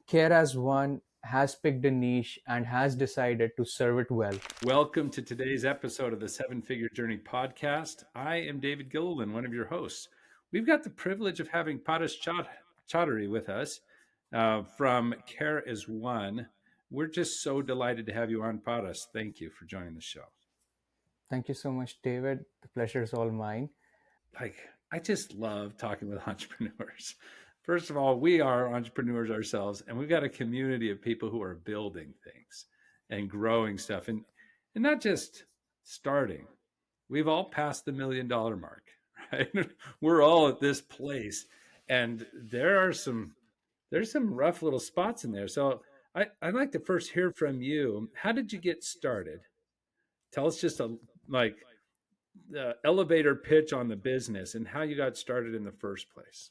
Care as one has picked a niche and has decided to serve it well. Welcome to today's episode of the Seven Figure Journey podcast. I am David Gilliland, one of your hosts. We've got the privilege of having Chaudhary with us from Care is One. We're just so delighted to have you on, Paras. Thank you for joining the show. Thank you so much, David. The pleasure is all mine. I just love talking with entrepreneurs. First of all, we are entrepreneurs ourselves, and we've got a community of people who are building things and growing stuff, and not just starting. We've all passed the $1 million mark, right? We're all at this place, and there's some rough little spots in there. So I'd like to first hear from you. How did you get started? Tell us just a like the elevator pitch on the business and how you got started in the first place.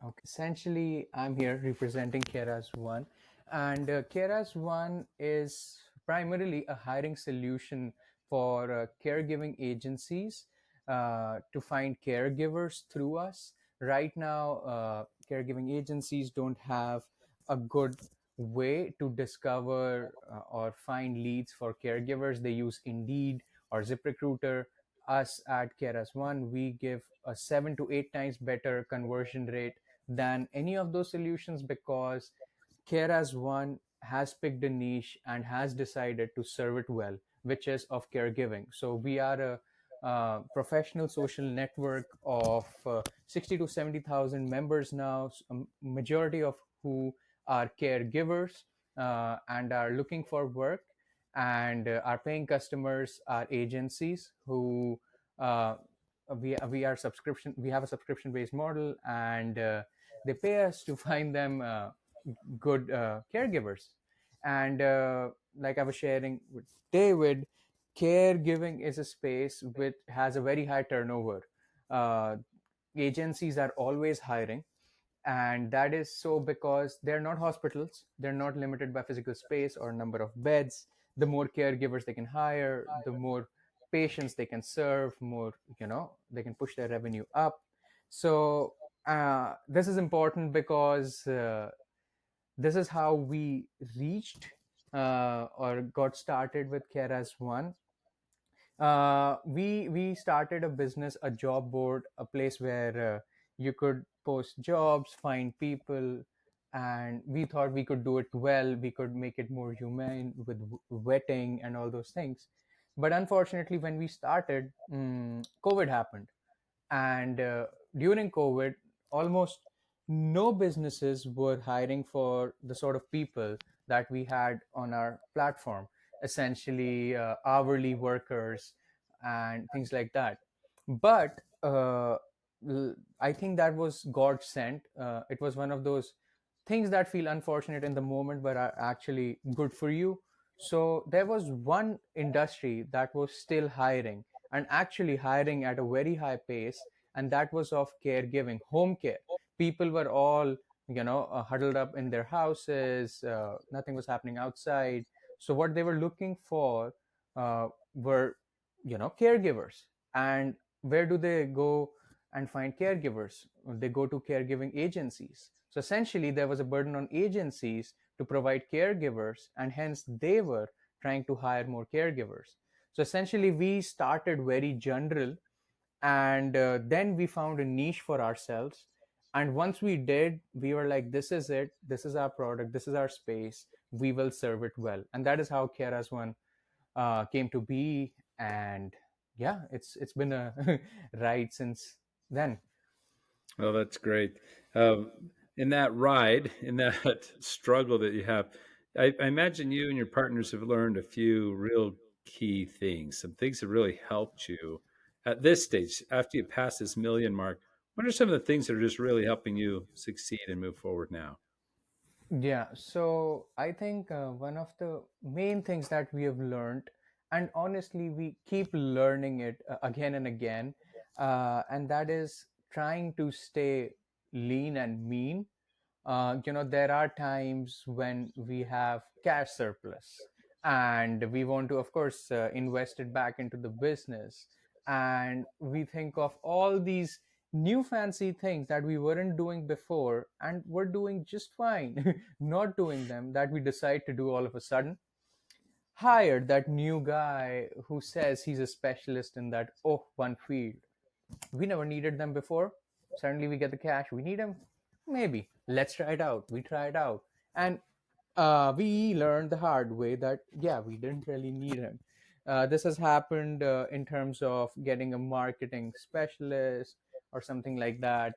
Okay. Essentially, I'm here representing Keras One, and Keras One is primarily a hiring solution for caregiving agencies to find caregivers through us. Right now, caregiving agencies don't have a good way to discover or find leads for caregivers. They use Indeed or ZipRecruiter. Us at Keras One, we give a 7 to 8 times better conversion rate than any of those solutions because Care as One has picked a niche and has decided to serve it well, which is of caregiving. So we are a professional social network of 60 to 70,000 members now, a majority of who are caregivers and are looking for work. And our paying customers are agencies who uh, we are subscription. We have a subscription based model, and they pay us to find them good caregivers. And like I was sharing with David, caregiving is a space which has a very high turnover. Uh, Agencies are always hiring, and that is so because they're not hospitals. They're not limited by physical space or number of beds. The more caregivers they can hire, the more patients they can serve, more, they can push their revenue up. So this is important because this is how we reached or got started with Care as One. We started a business, a job board, a place where you could post jobs, find people, and we thought we could do it well. We could make it more humane with vetting and all those things. But unfortunately, when we started, COVID happened, and during COVID, almost no businesses were hiring for the sort of people that we had on our platform, essentially hourly workers and things like that. But I think that was God sent. It was one of those things that feel unfortunate in the moment but are actually good for you. So there was one industry that was still hiring, and actually hiring at a very high pace, and that was of caregiving, home care. People were all, huddled up in their houses. Nothing was happening outside. So what they were looking for were, caregivers. And where do they go and find caregivers? They go to caregiving agencies. So essentially, there was a burden on agencies to provide caregivers, and hence they were trying to hire more caregivers. So essentially, we started very general, and then we found a niche for ourselves. And once we did, we were like, this is it, this is our product, this is our space, we will serve it well. And that is how Keras One came to be. And yeah, it's been a ride since then. Well, that's great. In that ride, in that struggle that you have, I imagine you and your partners have learned a few real key things, some things that really helped you at this stage after you pass this million mark. What are some of the things that are just really helping you succeed and move forward now? Yeah, so I think one of the main things that we have learned, and honestly, we keep learning it again and again, and that is trying to stay lean and mean. There are times when we have cash surplus, and we want to, of course, invest it back into the business. And we think of all these new fancy things that we weren't doing before and were doing just fine not doing them, that we decide to do all of a sudden. Hired that new guy who says he's a specialist in that one field. We never needed them before. Suddenly we get the cash, we need them. Maybe let's try it out. We try it out, and we learned the hard way that yeah, we didn't really need him. This has happened in terms of getting a marketing specialist or something like that,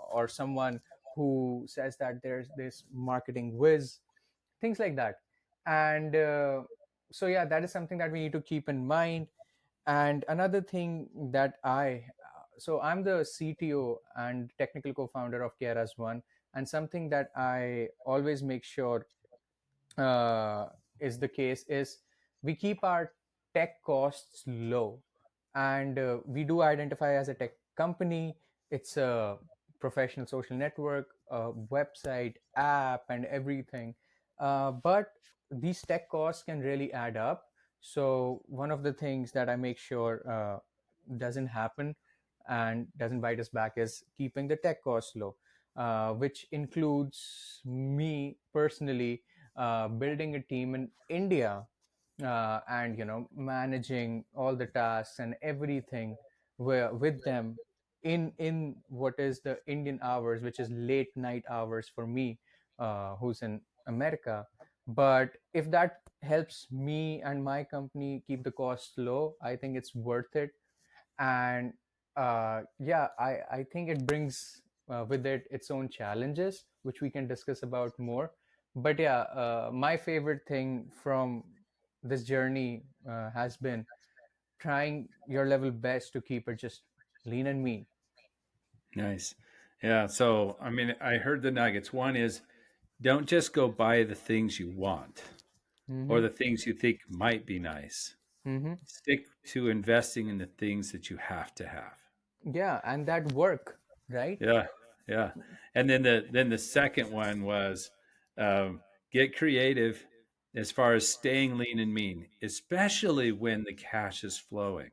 or someone who says that there's this marketing whiz, things like that. And so yeah, that is something that we need to keep in mind. And another thing that so I'm the CTO and technical co-founder of Keras One, and something that I always make sure uh, is the case is we keep our tech costs low, and we do identify as a tech company. It's a professional social network, a website, app, and everything. But these tech costs can really add up. So one of the things that I make sure doesn't happen and doesn't bite us back is keeping the tech costs low, which includes me personally building a team in India, and managing all the tasks and everything with them in what is the Indian hours, which is late night hours for me, who's in America. But if that helps me and my company keep the costs low, I think it's worth it. And yeah, I think it brings with it its own challenges, which we can discuss about more. But yeah, my favorite thing from this journey has been trying your level best to keep it just lean and mean. Nice. Yeah. So, I mean, I heard the nuggets. One is don't just go buy the things you want or Mm-hmm. the things you think might be nice. Mm-hmm. Stick to investing in the things that you have to have. Yeah, and that work, right? Yeah. Yeah. And then the second one was get creative as far as staying lean and mean, especially when the cash is flowing.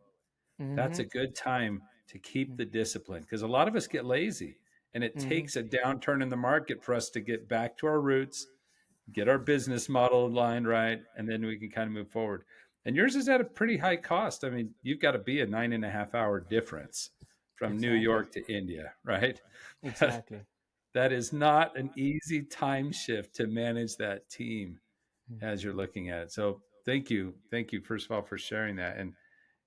That's Mm-hmm. a good time to keep the discipline because a lot of us get lazy and it Mm-hmm. takes a downturn in the market for us to get back to our roots, get our business model aligned right, and then we can kind of move forward. And yours is at a pretty high cost. I mean, you've got to be a 9.5 hour difference from New Exactly. York to India, right? Exactly. That is not an easy time shift to manage that team Mm. as you're looking at it. So thank you first of all for sharing that.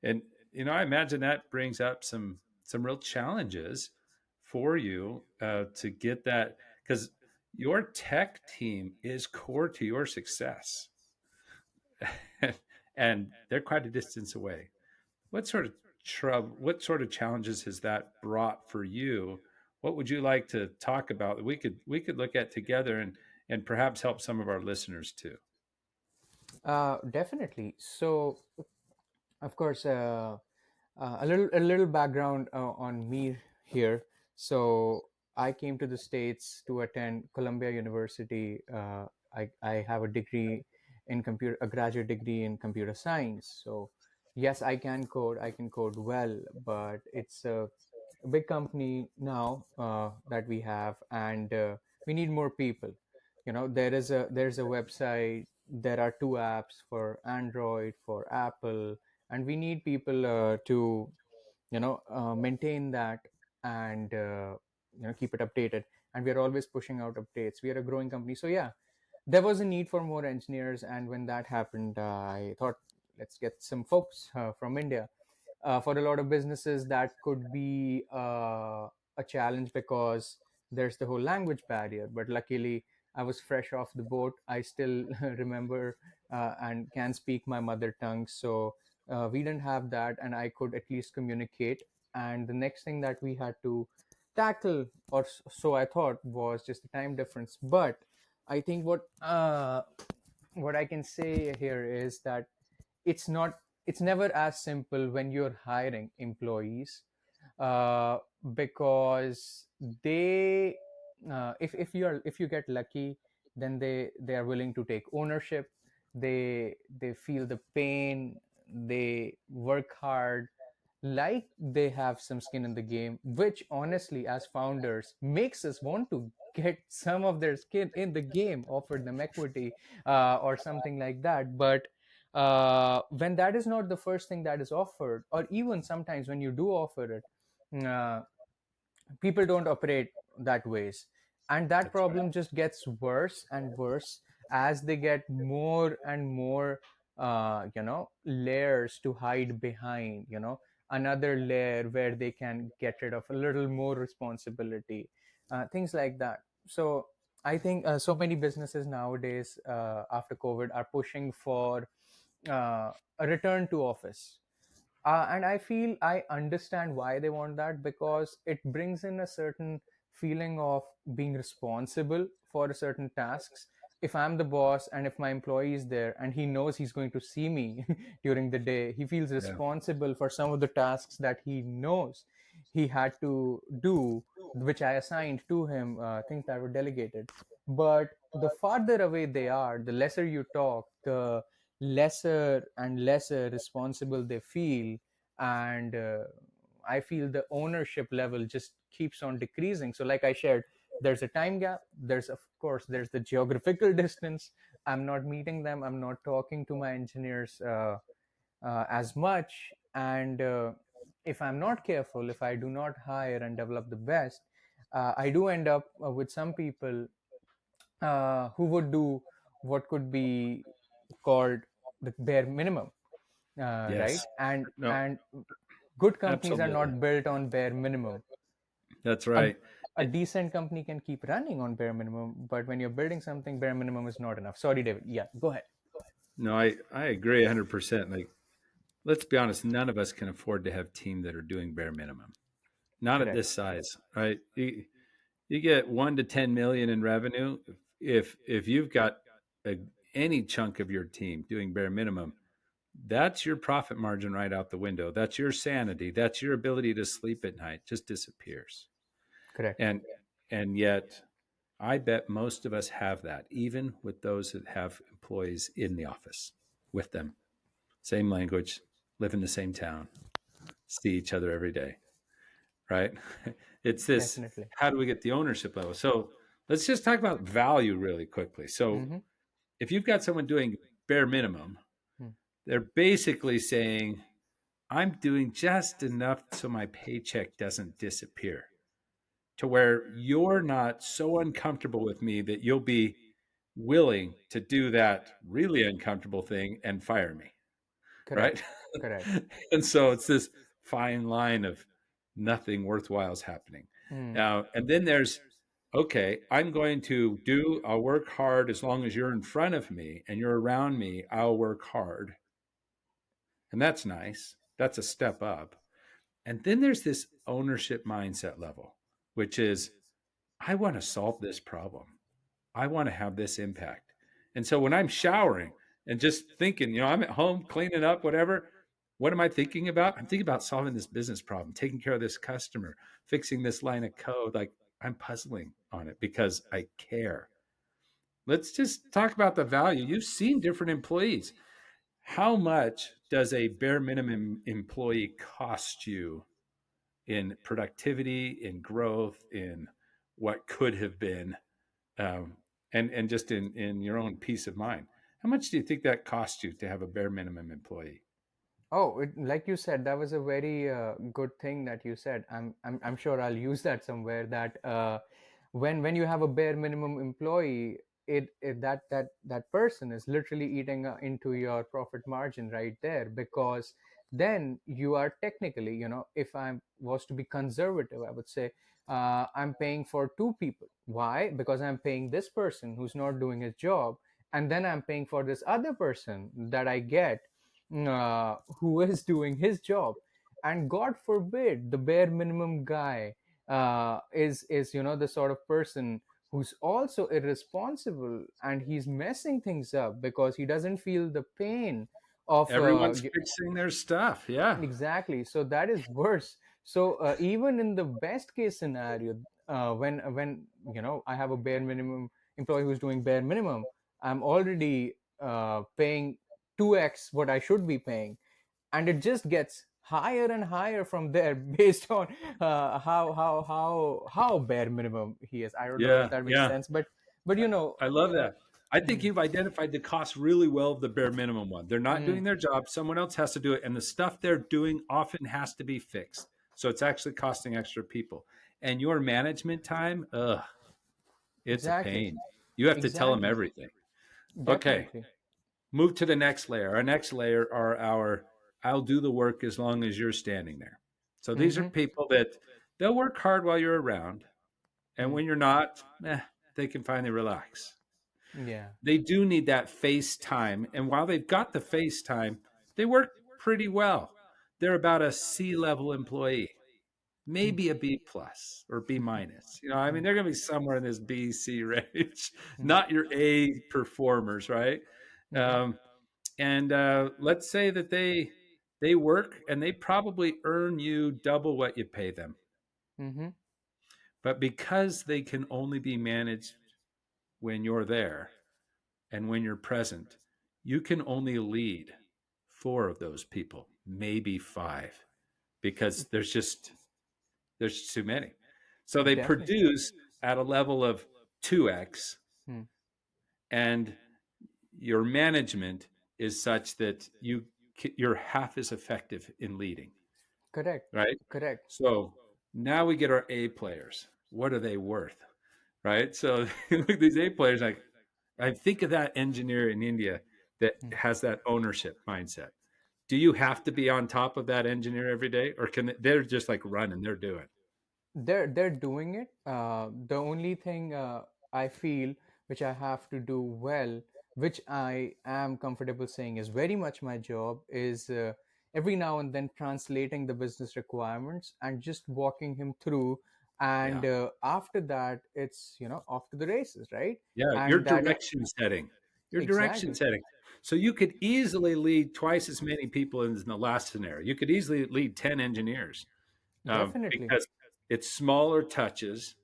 And I imagine that brings up some real challenges for you to get that because your tech team is core to your success, and they're quite a distance away. What sort of trouble? What sort of challenges has that brought for you? What would you like to talk about that we could look at together and perhaps help some of our listeners too? Definitely. So, of course, a little background on me here. So I came to the States to attend Columbia University. I have a degree in computer, a graduate degree in computer science. So yes, I can code. I can code well, but it's a big company now that we have, and we need more people. There's a website. There are two apps for Android, for Apple, and we need people to maintain that, and keep it updated. And we are always pushing out updates. We are a growing company, so yeah, there was a need for more engineers. And when that happened, I thought, let's get some folks from India. For a lot of businesses, that could be a challenge because there's the whole language barrier. But luckily, I was fresh off the boat. I still remember and can speak my mother tongue. So we didn't have that, and I could at least communicate. And the next thing that we had to tackle, or so I thought, was just the time difference. But I think what I can say here is that it's not it's never as simple when you're hiring employees, uh, because they if you get lucky, then they are willing to take ownership. They feel the pain, they work hard, like they have some skin in the game, which honestly, as founders, makes us want to get some of their skin in the game, offer them equity or something like that. But when that is not the first thing that is offered, or even sometimes when you do offer it, people don't operate that ways, and that That's right. problem just gets worse and worse as they get more and more layers to hide behind, another layer where they can get rid of a little more responsibility, things like that. So I think so many businesses nowadays after COVID are pushing for a return to office, and I feel I understand why they want that, because it brings in a certain feeling of being responsible for certain tasks. If I'm the boss and if my employee is there and he knows he's going to see me during the day, he feels Yeah. responsible for some of the tasks that he knows he had to do, which I assigned to him, things that were delegated. But the farther away they are, the lesser you talk, the lesser and lesser responsible they feel. And I feel the ownership level just keeps on decreasing. So like I shared, there's a time gap, there's of course there's the geographical distance. I'm not meeting them, I'm not talking to my engineers as much. And if I'm not careful, if I do not hire and develop the best, I do end up with some people who would do what could be called the bare minimum, Yes. right? and No, and good companies are absolutely. not built on bare minimum. That's a, right. a decent company can keep running on bare minimum, but when you're building something, bare minimum is not enough. Sorry, David. Yeah, go ahead. No, I agree 100%. Like, let's be honest, none of us can afford to have team that are doing bare minimum. Not at Correct. this size, right? You get 1 to 10 million in revenue. If you've got a, any chunk of your team doing bare minimum, that's your profit margin right out the window. That's your sanity. That's your ability to sleep at night. Just disappears. Correct. And and yet I bet most of us have that, even with those that have employees in the office with them. Same language, live in the same town, see each other every day, right? It's this, Definitely. how do we get the ownership level? So let's just talk about value really quickly. So Mm-hmm. if you've got someone doing bare minimum, they're basically saying, I'm doing just enough so my paycheck doesn't disappear, to where you're not so uncomfortable with me that you'll be willing to do that really uncomfortable thing and fire me, Correct. right? Correct. And so it's this fine line of nothing worthwhile is happening. Mm. Now, and then there's, okay, I'll work hard as long as you're in front of me and you're around me, I'll work hard. And that's nice. That's a step up. And then there's this ownership mindset level, which is, I want to solve this problem. I want to have this impact. And so when I'm showering and just thinking, I'm at home cleaning up, whatever, what am I thinking about? I'm thinking about solving this business problem, taking care of this customer, fixing this line of code. Like, I'm puzzling on it because I care. Let's just talk about the value. You've seen different employees. How much does a bare minimum employee cost you in productivity, in growth, in what could have been, um, and just in your own peace of mind? How much do you think that costs you to have a bare minimum employee? Oh, like you said, that was a very good thing that you said. I'm sure I'll use that somewhere. That when you have a bare minimum employee, that person is literally eating into your profit margin right there, because then you are technically, if I was to be conservative, I would say I'm paying for two people. Why? Because I'm paying this person who's not doing his job, and then I'm paying for this other person that I get who is doing his job. And god forbid the bare minimum guy is the sort of person who's also irresponsible, and he's messing things up because he doesn't feel the pain of Everyone's fixing their stuff. Yeah. exactly. So that is worse. So even in the best case scenario, when I have a bare minimum employee who's doing bare minimum, I'm already paying 2x what I should be paying, and it just gets higher and higher from there based on how bare minimum he is. I don't know if Yeah, that makes yeah. sense, but you know, I love that. I think hmm, you've identified the cost really well of the bare minimum one. They're not hmm, doing their job. Someone else has to do it. And the stuff they're doing often has to be fixed. So it's actually costing extra people. And your management time, ugh, it's a exactly, pain. You have to tell them exactly, everything. Okay, definitely. move to the next layer. Our next layer are our I'll do the work as long as you're standing there. So these are Mm-hmm. people that they'll work hard while you're around. And Mm. when you're not, they can finally relax. Yeah. They do need that face time. And while they've got the face time, they work pretty well. They're about a C level employee, Mm. maybe a B plus or B minus. You know, I mean, Mm. they're going to be somewhere in this B, C range, Mm. not your A performers, right? Mm. Um, and let's say that they work and they probably earn you double what you pay them, Mm-hmm. but because they can only be managed when you're there, and when you're present, you can only lead four of those people, maybe five, because there's too many. So they Definitely. produce at a level of 2x, Mm. and your management is such that you're half as effective in leading, Correct. right? Correct. So now we get our A players. What are they worth? Right? So look, these A players, like I think of that engineer in India that Mm. has that ownership mindset. Do you have to be on top of that engineer every day, or can they're just like running, they're doing? They're doing it. The only thing I feel which I have to do well, which I am comfortable saying is very much my job, is every now and then translating the business requirements and just walking him through. Yeah, And after that, it's off to the races, right? yeah. Your And that direction setting, your direction exactly, setting. So you could easily lead twice as many people in the last scenario. You could easily lead 10 engineers definitely. because it's smaller touches.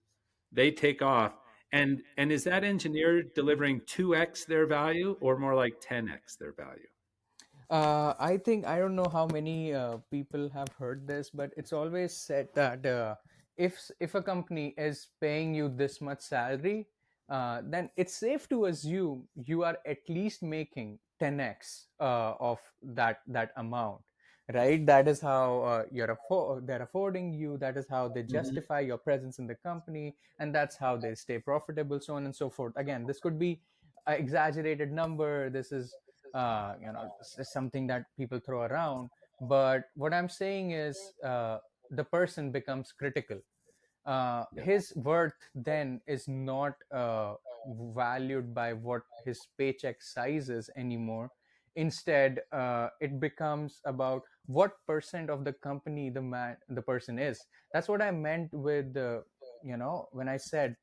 They take off, and is that engineer delivering 2x their value or more like 10x their value? I think I don't know how many people have heard this, but it's always said that if a company is paying you this much salary, then it's safe to assume you are at least making 10x of that amount, right? That is how they're affording you. That is how they Mhm. justify your presence in the company, and that's how they stay profitable, so on and so forth. Again, this could be an exaggerated number. This is something that people throw around, but what I'm saying is the person becomes critical. Yeah, His worth then is not valued by what his paycheck size is anymore. Instead, it becomes about what percent of the company the person is. That's what I meant with when I said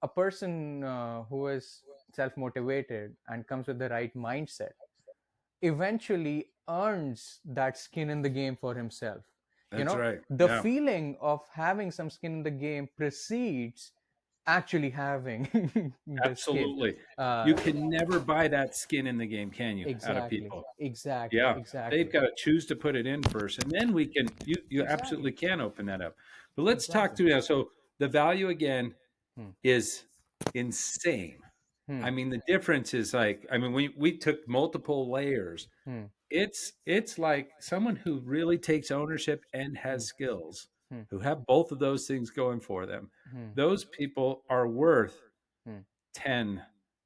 a person who is self motivated and comes with the right mindset eventually earns that skin in the game for himself. that's right. The Yeah. feeling of having some skin in the game precedes actually having the skin. Absolutely. You uh can never buy that skin in the game, can you, out of exactly, people? exactly, Yeah. They've exactly, got to choose to put it in first. And then we can you absolutely exactly, can open that up. But let's talk exactly. through now. So the value again Hmm. is insane. Hmm. I mean, the difference is like, I mean, we took multiple layers. Hmm. It's like someone who really takes ownership and Hmm. has skills, Hmm. who have both of those things going for them. Hmm. Those people are worth Hmm. 10,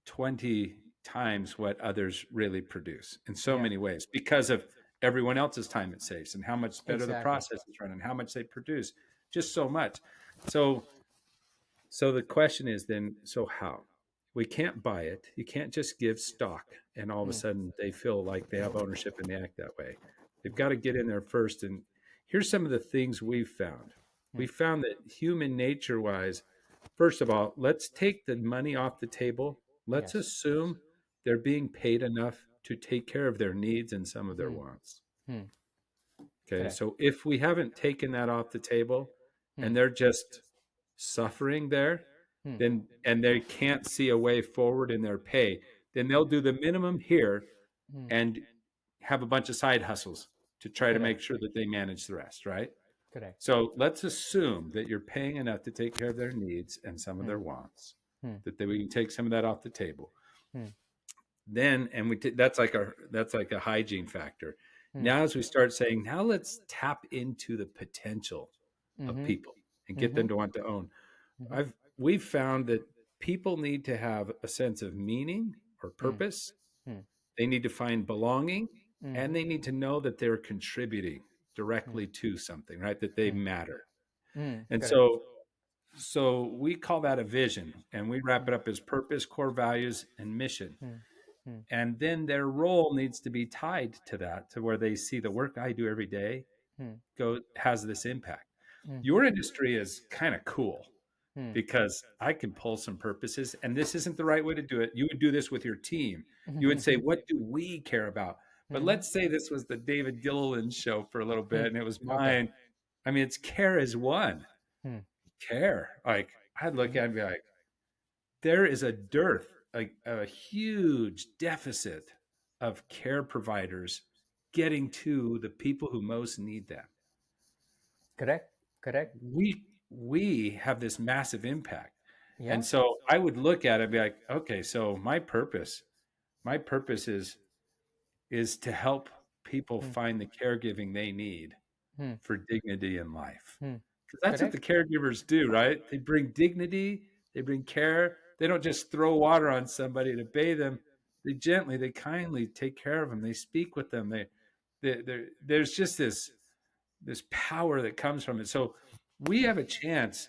20 times what others really produce in so Yeah, many ways because of everyone else's time it saves and how much better the exactly. process is run and how much they produce. Just so much. So so the question is then, so how? We can't buy it. You can't just give stock and all of a Hmm. sudden they feel like they have ownership and they act that way. They've got to get in there first. And here's some of the things we've found. Hmm. We found that human nature wise, first of all, let's take the money off the table. Let's Yes. assume they're being paid enough to take care of their needs and some of their Hmm. wants. Hmm. Okay. Correct. So if we haven't taken that off the table Hmm. and they're just suffering there, Hmm. then and they can't see a way forward in their pay, then they'll do the minimum here Hmm. and have a bunch of side hustles to try to make Correct. sure that they manage the rest, right? Correct. So let's assume that you're paying enough to take care of their needs and some of Hmm. their wants, Hmm. that we can take some of that off the table. Hmm. Then, and that's like a hygiene factor. Hmm. Now, as we start saying, now let's tap into the potential of Mm-hmm. people and get Mm-hmm. them to want to own. Mm-hmm. We've found that people need to have a sense of meaning or Hmm. purpose. Hmm. They need to find belonging, and Mm-hmm. they need to know that they're contributing Hmm. directly to something, right? That they Hmm. matter. Hmm. And Correct. so we call that a vision, and we wrap Hmm. it up as purpose, core values, and mission. Hmm. Hmm. And then their role needs to be tied to that, to where they see the work I do every day Hmm. has this impact. Mm-hmm. Your industry is kind of cool Hmm. because I can pull some purposes, and this isn't the right way to do it. You would do this with your team. You would say, Mm-hmm. what do we care about? But Mm-hmm. let's say this was the David Gilliland show for a little bit, and it was Okay. mine. I mean, it's care is one. Hmm. Care. Like, I'd look at it and be like, there is a dearth, a huge deficit of care providers getting to the people who most need them. Correct. Correct. We have this massive impact. Yeah. And so I would look at it and be like, okay, so my purpose is to help people Hmm. find the caregiving they need Hmm. for dignity in life. Hmm. Because that's what the Correct. caregivers do, right? They bring dignity, they bring care. They don't just throw water on somebody to bathe them. They kindly take care of them. They speak with them. There's just this power that comes from it. So we have a chance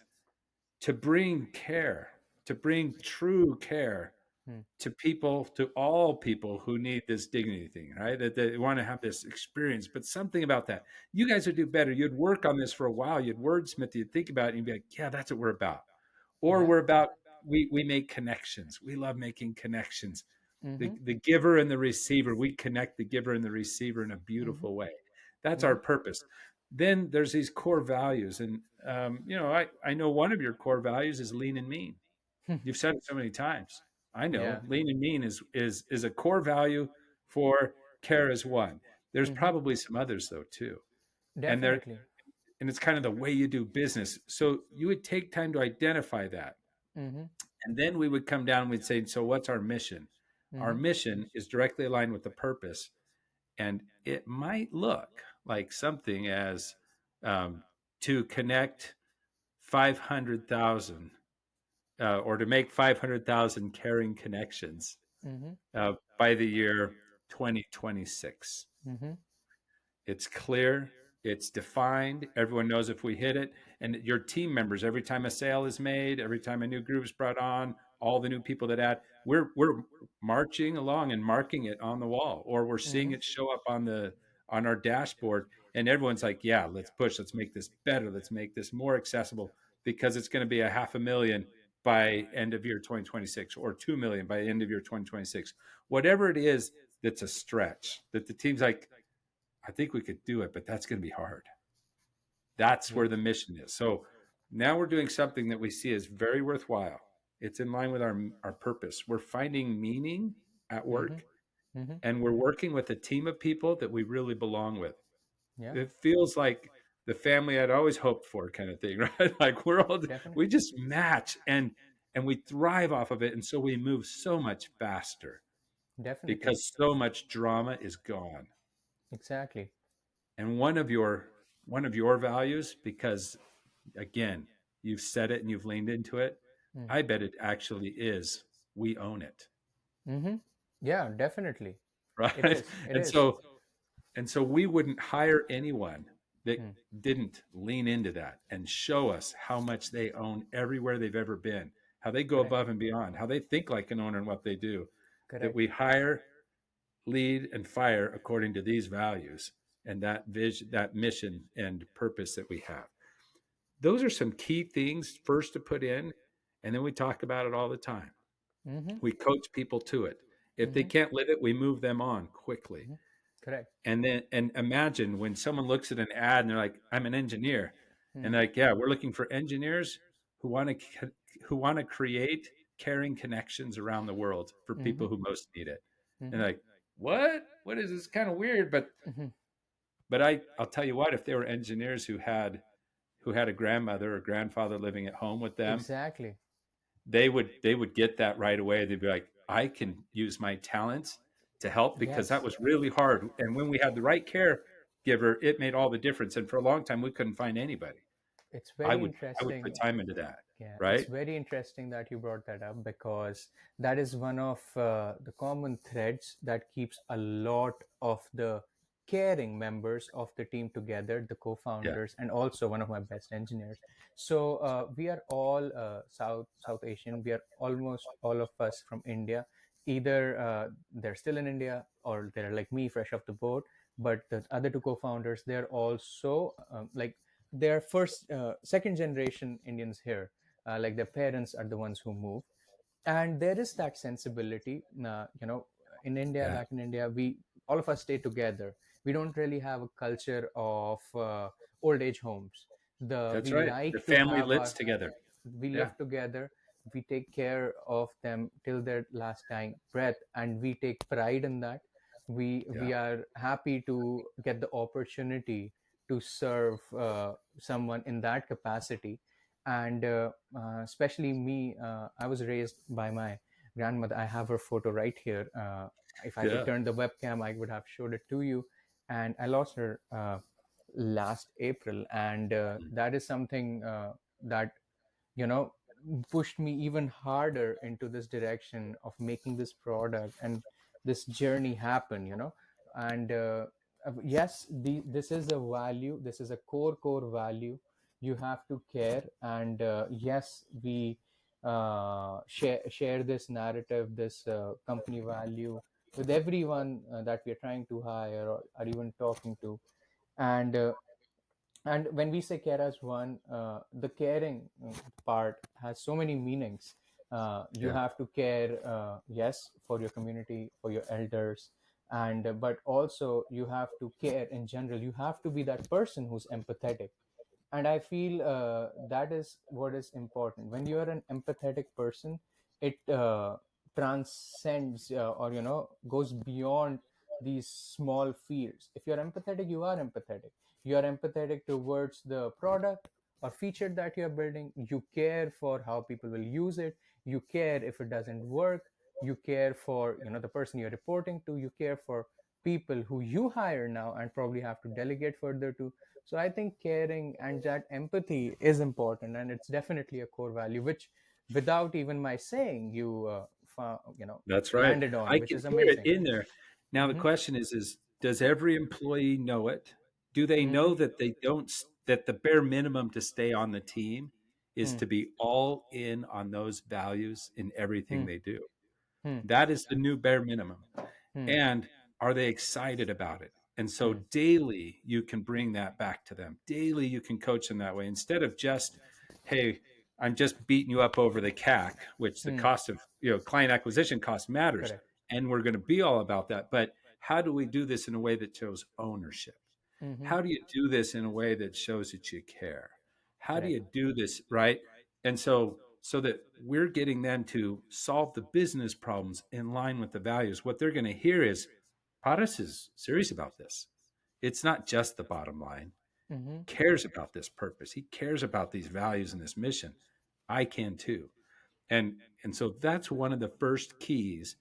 to bring care, to bring true care Hmm. to people, to all people who need this dignity thing, right? That they want to have this experience, but something about that. You guys would do better. You'd work on this for a while. You'd wordsmith, you'd think about it, and you'd be like, yeah, that's what we're about. Or Yeah. we're about, we make connections. We love making connections. Mm-hmm. The giver and the receiver, we connect the giver and the receiver in a Mm-hmm. beautiful way. That's our Mm-hmm. purpose. Then there's these core values. And, I know one of your core values is lean and mean. You've said it so many times. I know Yeah. lean and mean is a core value for care as one. There's Mm-hmm. probably some others though too. And there Definitely. and it's kind of the way you do business. So you would take time to identify that. Mm-hmm. And then we would come down and we'd say, so what's our mission? Our Mm-hmm. mission is directly aligned with the purpose. And it might look like something as um, to connect 500,000 or to make 500,000 caring connections Mm-hmm. by the year 2026. Mm-hmm. It's clear, it's defined. Everyone knows if we hit it. And your team members, every time a sale is made, every time a new group is brought on, all the new people that add, we're marching along and marking it on the wall, or we're seeing Mm-hmm. it show up on our dashboard. And everyone's like, yeah, let's push, let's make this better, let's make this more accessible because it's going to be a 500,000 by end of year 2026 or 2 million by end of year 2026. Whatever it is that's a stretch that the team's like, I think we could do it, but that's going to be hard. That's where Yes. the mission is. So now we're doing something that we see as very worthwhile. It's in line with our purpose. We're finding meaning at Mm-hmm. work, Mm-hmm. and we're working with a team of people that we really belong with. Yeah. It feels like the family I'd always hoped for, kind of thing, right? Like we Definitely. just match and we thrive off of it, and so we move so much faster Definitely. because so much drama is gone. Exactly. And one of your values, because again, you've said it and you've leaned into it, Mm. I bet it actually is, we own it. Mm-hmm. Yeah, definitely. It Right. is. It and is. so and so we wouldn't hire anyone that Mm. didn't lean into that and show us how much they own everywhere they've ever been, how they go Correct. above and beyond, how they think like an owner in what they do. That Correct. we hire, lead, and fire according to these values and that vision, that mission and purpose that we have. Those are some key things first to put in, and then we talk about it all the time. Mm-hmm. We coach people to it. If they Mm-hmm. can't live it, we move them on quickly. Mm-hmm. Correct. And imagine when someone looks at an ad and they're like, I'm an engineer. And Mm. they're like, yeah, we're looking for engineers who want to create caring connections around the world for Mm-hmm. people who most need it. And Mm-hmm. like, what is this? Kind of weird, but Mm-hmm. But I'll tell you what, if they were engineers who had a grandmother or grandfather living at home with them, Exactly. they would get that right away. They'd be like, I can use my talents to help because that Yes. was really hard. And when we had the right caregiver, it made all the difference. And for a long time, we couldn't find anybody. It's I very would I would put interesting. time into that, Yeah, it's right? very interesting that you brought that up because that is one of the common threads that keeps a lot of the caring members of the team together, the Yeah, co-founders, and also one of my best engineers. So we are all South Asian. We are almost all of us from India. Either they're still in India or they're like me, fresh off the boat. But the other two co-founders, they're also like they're second generation Indians here. Like their parents are the ones who moved, and there is that sensibility. In India, yeah, back in India, we all of us stay together. We don't really have a culture of old age homes. The that's we right. The like to family have lives our together. we Yeah, live together. We take care of them till their last dying breath, and we take pride in that. yeah, We are happy to get the opportunity to serve someone in that capacity. And especially me, I was raised by my grandmother. I have her photo right here. If I could yeah, turn the webcam, I would have showed it to you. And I lost her last April, and that is something that you know pushed me even harder into this direction of making this product and this journey happen. And yes, this is a value, this is a core value. You have to care, and yes, we share this narrative, this company value with everyone that we're trying to hire or even talking to. And when we say care as one, the caring part has so many meanings. You yeah. have to care, yes, for your community, for your elders, and but also you have to care in general. You have to be that person who's empathetic, and I feel that is what is important. When you are an empathetic person, it transcends, or goes beyond these small fears. If you're empathetic, you are empathetic. You are empathetic towards the product or feature that you're building. You care for how people will use it. You care if it doesn't work. You care for the person you're reporting to. You care for people who you hire now and probably have to delegate further to. So I think caring and that empathy is important, and it's definitely a core value, which, without even my saying, you That's right. landed on, I which can is hear it amazing. in there. Now the Mm-hmm. question is does every employee know it? Do they Mm-hmm. know that they don't that the bare minimum to stay on the team is Hmm. to be all in on those values in everything Hmm. they do? Hmm. That is the new bare minimum. Hmm. And are they excited about it? And so Hmm. daily you can bring that back to them. Daily you can coach them that way instead of just, hey, I'm just beating you up over the CAC, which the Hmm. cost of client acquisition cost matters, Correct. and we're going to be all about that. But how do we do this in a way that shows ownership? Mm-hmm. How do you do this in a way that shows that you care? How do Correct. you do this right? And so that we're getting them to solve the business problems in line with the values. What they're going to hear is Paras is serious about this. It's not just the bottom line. Mm-hmm. He cares about this purpose. He cares about these values and this mission. I can too. And and so that's one of the first keys.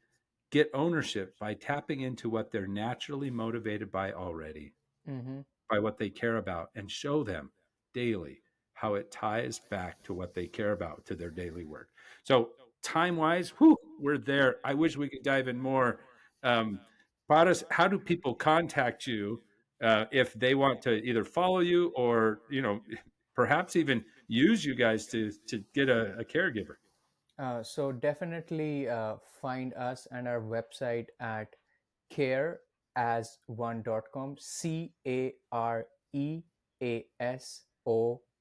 Get ownership by tapping into what they're naturally motivated by already, Mm-hmm. by what they care about, and show them daily how it ties back to what they care about, to their daily work. So, time wise, whew, we're there. I wish we could dive in more. Um, Paras, how do people contact you if they want to either follow you or, perhaps even use you guys to get a caregiver? So definitely find us and our website at careas1.com.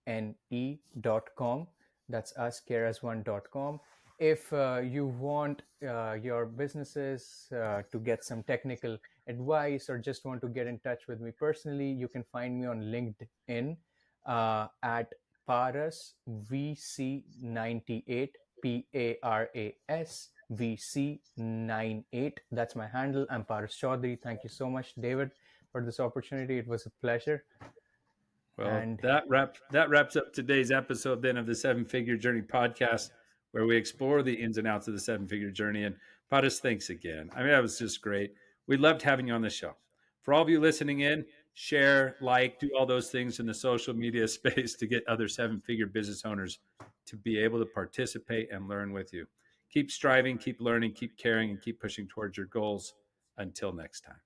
careasone.com. That's us, careas1.com. If you want your businesses to get some technical advice or just want to get in touch with me personally, you can find me on LinkedIn at Paras VC98, PARAS VC98. That's my handle. I'm Paras Chaudhary. Thank you so much, David, for this opportunity. It was a pleasure. Well, And that wraps up today's episode then of the Seven Figure Journey podcast, where we explore the ins and outs of the seven figure journey. And Paras, thanks again. I mean, that was just great. We loved having you on the show. For all of you listening in, share, like, do all those things in the social media space to get other seven figure business owners to be able to participate and learn with you. Keep striving, keep learning, keep caring, and keep pushing towards your goals. Until next time.